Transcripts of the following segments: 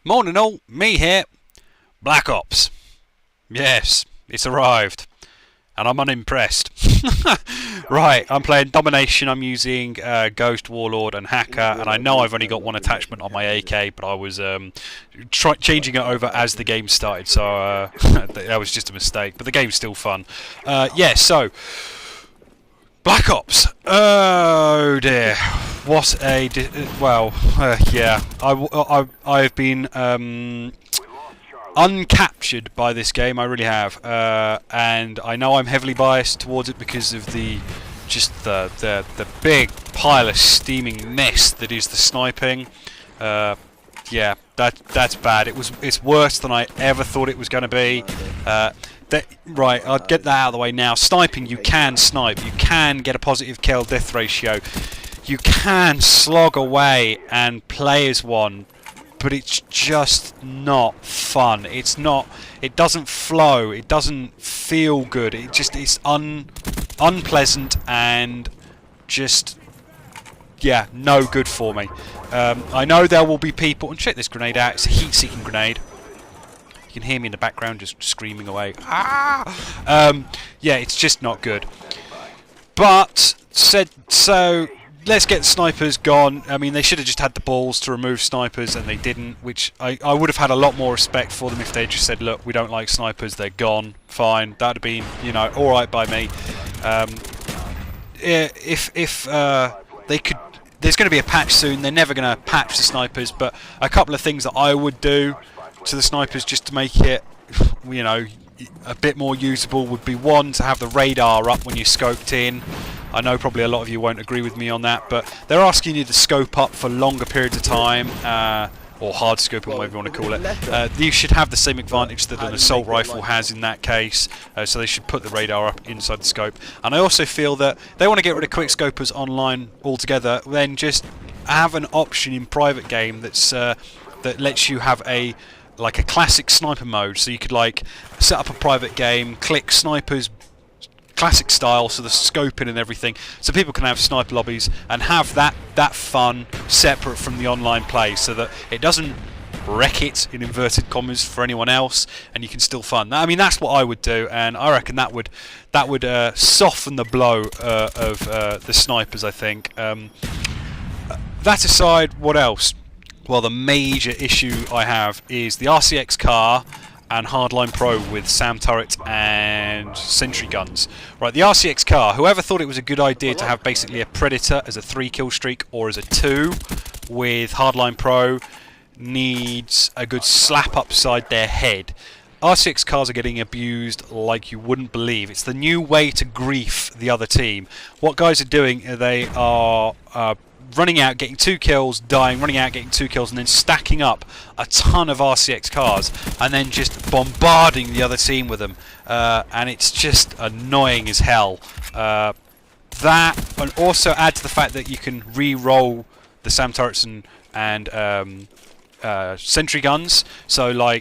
Morning all, me here. Black Ops. Yes, it's arrived. And I'm unimpressed. Right, I'm playing Domination. I'm using Ghost, Warlord and Hacker. And I know I've only got one attachment on my AK, but I was changing it over as the game started. So that was just a mistake. But the game's still fun. Yeah, so... Black Ops. Oh dear. What a... yeah. I've been... uncaptured by this game. I really have, and I know I'm heavily biased towards it because of the big pile of steaming mess that is the sniping. Yeah, that's bad. It's worse than I ever thought it was going to be. Right, I'll get that out of the way now. Sniping, you can snipe. You can get a positive kill death ratio. You can slog away and play as one. But it's just not fun. It's not. It doesn't flow. It doesn't feel good. It's unpleasant and just no good for me. I know there will be people. And check this grenade out. It's a heat-seeking grenade. You can hear me in the background just screaming away. Ah! Yeah, it's just not good. But so. Let's get the snipers gone. I mean, they should have just had the balls to remove snipers, and they didn't, which I would have had a lot more respect for them if they just said, look, we don't like snipers, they're gone. Fine. That would have been, alright by me. If they could... There's going to be a patch soon. They're never going to patch the snipers, but a couple of things that I would do to the snipers just to make it, a bit more usable would be, one, to have the radar up when you're scoped in. I know probably a lot of you won't agree with me on that, but they're asking you to scope up for longer periods of time, or hard scoping, whatever you want to call it. You should have the same advantage that an assault rifle has in that case, so they should put the radar up inside the scope. And I also feel that they want to get rid of quick scopers online altogether, then just have an option in private game that's that lets you have a classic sniper mode, so you could set up a private game, click snipers classic style, so the scoping and everything, so people can have sniper lobbies and have that fun separate from the online play, so that it doesn't wreck it in inverted commas for anyone else, and you can still fun. I mean, that's what I would do, and I reckon that would soften the blow of the snipers, I think. That aside, what else? Well, the major issue I have is the RCX car and Hardline Pro with SAM turret and sentry guns. Right, the RCX car, whoever thought it was a good idea to have basically a Predator as a 3-kill streak or as a 2 with Hardline Pro needs a good slap upside their head. RCX cars are getting abused like you wouldn't believe. It's the new way to grief the other team. What guys are doing, they are running out, getting 2 kills, dying, running out, getting 2 kills, and then stacking up a ton of RCX cars and then just bombarding the other team with them. And it's just annoying as hell. That, and also add to the fact that you can re-roll the SAM turrets and sentry guns. So,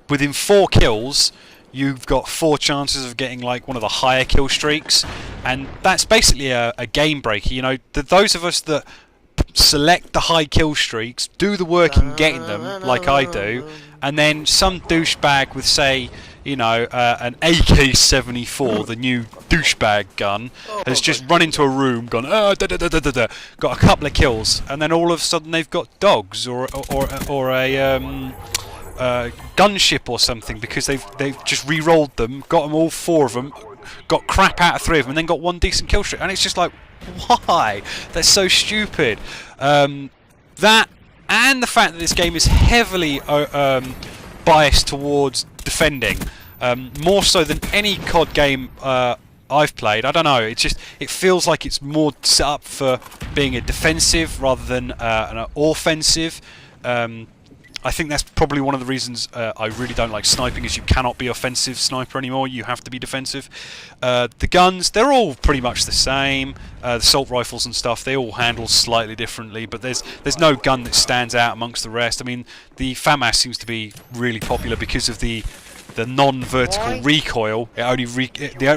within 4 kills, you've got 4 chances of getting one of the higher kill streaks, and that's basically a game breaker. Those of us that select the high kill streaks, do the work in getting them, like I do, and then some douchebag with, say, an AK-74, the new douchebag gun, has just run into a room, gone, got a couple of kills, and then all of a sudden they've got dogs or a gunship or something, because they've just re-rolled them, got them all 4 of them, got crap out of 3 of them, and then got 1 decent kill streak, and it's just like, why? That's so stupid. That, and the fact that this game is heavily biased towards defending, more so than any COD game I've played. I don't know, it feels like it's more set up for being a defensive rather than an offensive. I think that's probably one of the reasons I really don't like sniping, is you cannot be offensive sniper anymore, you have to be defensive. The guns, they're all pretty much the same. The assault rifles and stuff, they all handle slightly differently, but there's no gun that stands out amongst the rest. I mean, the FAMAS seems to be really popular because of the non-vertical recoil. It only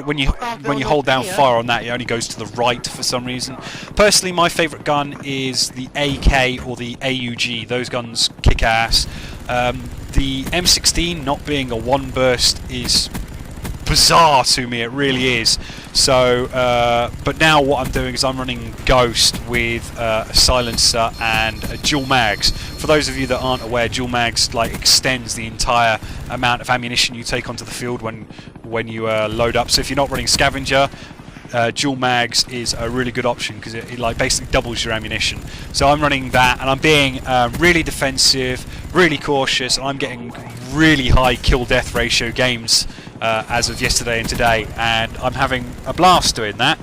when you hold down fire on that, it only goes to the right for some reason. Personally, my favourite gun is the AK or the AUG. Those guns kick ass. The M16 not being a one burst is bizarre to me, it really is. So but now what I'm doing is I'm running Ghost with a silencer and a dual mags. For those of you that aren't aware, dual mags like extends the entire amount of ammunition you take onto the field when you load up. So if you're not running scavenger, dual mags is a really good option because it like basically doubles your ammunition. So I'm running that, and I'm being really defensive, really cautious, and I'm getting really high kill-death ratio games as of yesterday and today, and I'm having a blast doing that.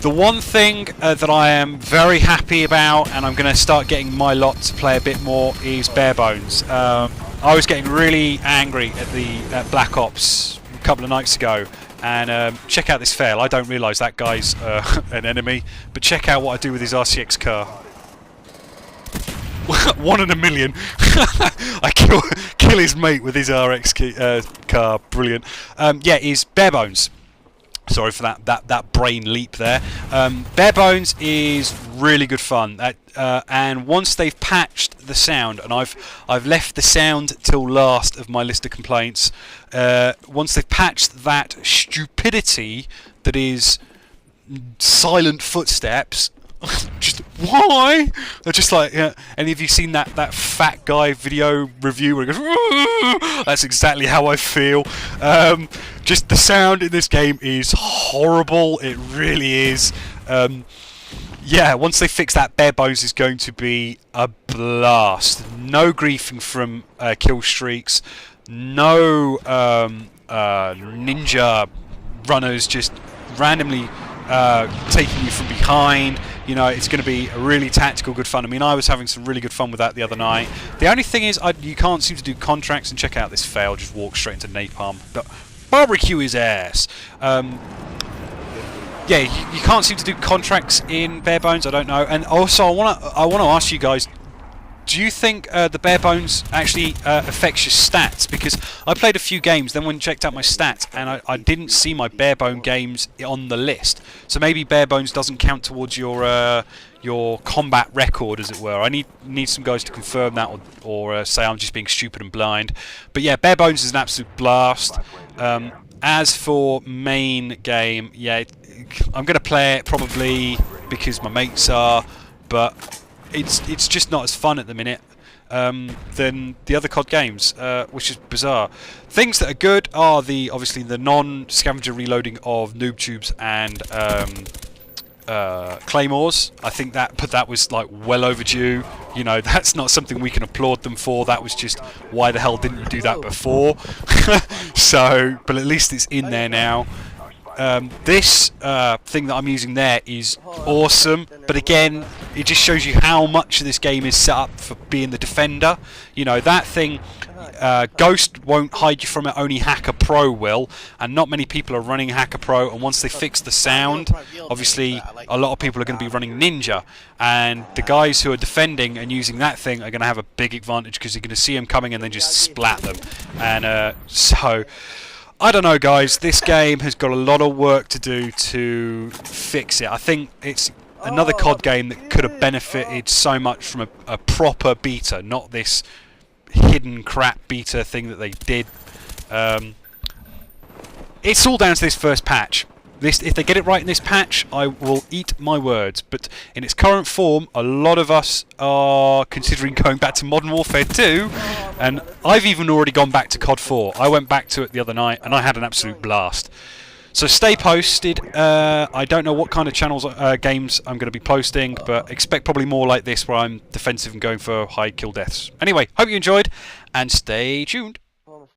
The one thing that I am very happy about, and I'm going to start getting my lot to play a bit more, is bare bones. I was getting really angry at Black Ops a couple of nights ago, and check out this fail. I don't realise that guy's an enemy, but check out what I do with his RCX car. 1 in a million. I kill his mate with his RX car. Brilliant. Yeah, is bare bones. Sorry for that brain leap there. Bare bones is really good fun. And once they've patched the sound, and I've left the sound till last of my list of complaints. Once they've patched that stupidity that is silent footsteps. Just why? They're just like, yeah. Any of you seen that fat guy video review where he goes, "Woo!" That's exactly how I feel. Just the sound in this game is horrible. It really is. Yeah, once they fix that, bare bones is going to be a blast. No griefing from kill streaks. No ninja runners just randomly taking you from behind. You know, it's going to be a really tactical, good fun. I mean, I was having some really good fun with that the other night. The only thing is, you can't seem to do contracts, and check out this fail, just walk straight into napalm. But barbecue his ass. Yeah, you can't seem to do contracts in bare bones, I don't know. And also, I want to ask you guys, do you think the bare bones actually affects your stats? Because I played a few games, then went and checked out my stats, and I didn't see my bare bone games on the list. So maybe bare bones doesn't count towards your combat record, as it were. I need some guys to confirm that, or say I'm just being stupid and blind. But yeah, bare bones is an absolute blast. As for main game, yeah, I'm going to play it probably because my mates are, but it's just not as fun at the minute than the other COD games, which is bizarre. Things that are good are obviously the non-scavenger reloading of noob tubes and claymores. I think that was like well overdue. You know, that's not something we can applaud them for. That was just, why the hell didn't you do that before? So, but at least it's in there now. This thing that I'm using there is awesome, but again, it just shows you how much of this game is set up for being the defender. You know, that thing, Ghost won't hide you from it, only Hacker Pro will, and not many people are running Hacker Pro, and once they fix the sound, obviously a lot of people are going to be running Ninja, and the guys who are defending and using that thing are going to have a big advantage because you're going to see them coming and then just splat them. And so I don't know, guys, this game has got a lot of work to do to fix it. I think it's another COD game that could have benefited so much from a proper beta, not this hidden crap beta thing that they did. It's all down to this first patch. If they get it right in this patch, I will eat my words. But in its current form, a lot of us are considering going back to Modern Warfare 2, and I've even already gone back to COD 4. I went back to it the other night, and I had an absolute blast. So stay posted. I don't know what kind of games I'm going to be posting, but expect probably more like this, where I'm defensive and going for high kill deaths. Anyway, hope you enjoyed, and stay tuned.